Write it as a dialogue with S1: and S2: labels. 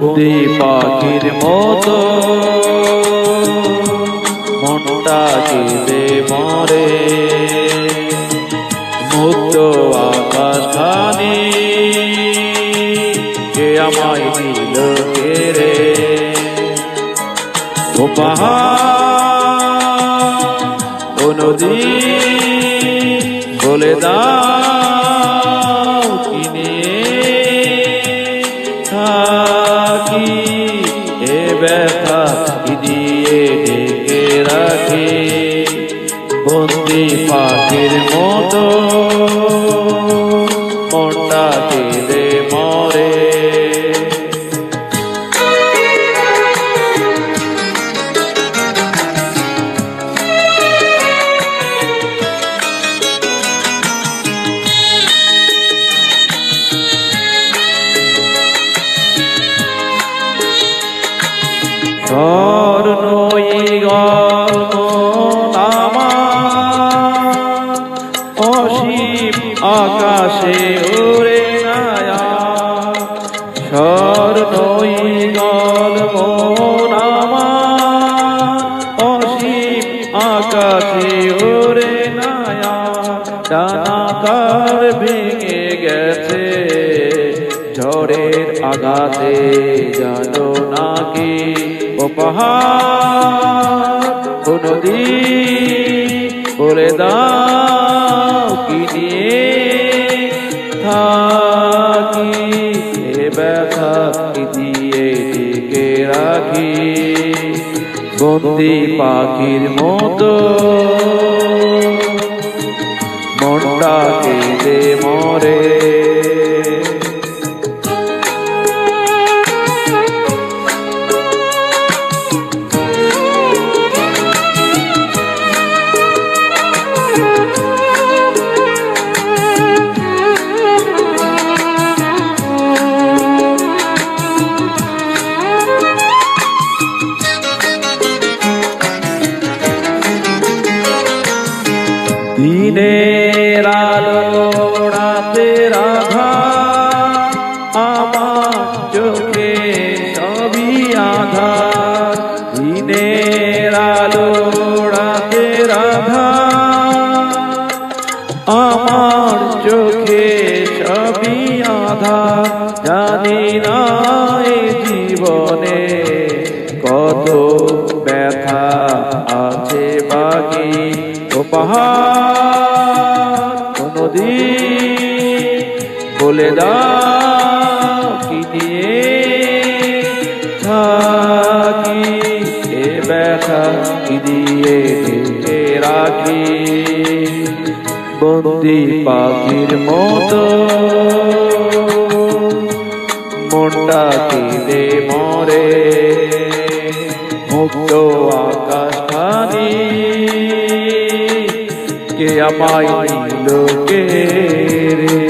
S1: বন্দি পাখির মতো মনটা কেঁদে মরে, মুক্ত আকাশখানি কে আমায় দিল কেড়ে। ও পাহাড় ও নদী বলে দাও কি নিয়ে থাকি, এ ব্যথা কি দিয়ে ঢেকে রাখি। বন্দি পাখির মতো মনটা কেঁদে মরে। স্বর্ণই গল্প আমার অসীম আকাশে ওরে নায়া। স্বর্ণই গল্প আমার অসীম আকাশে ওরে নায়া। ডানাকার ভেঙে গেছে ঝড়ের আঘাতে, জানো নাকি ও পাহাড় ও নদী বলে দাও কি নিয়ে থাকি, এ ব্যথা কি দিয়ে ঢেকে রাখি। বন্দি পাখির মতো মনটা কেঁদে মরে। দিনের আলো রাতের আধার, আমার চোখে সবই আধার। দিনের আলো রাতের আধার, আমার চোখে সবই আধার। জানি না এই জীবনে কত ব্যথা আছে বাকি। ও পাহাড় ও নদী বলে দাও কি দিয়ে থাকি, এ ব্যথা কি দিয়ে ঢেকে রাখি। বন্দি পাখির মতো মনটা কেঁদে মরে। মুক্ত আকাশখানি কে আমায় দিল কেড়ে।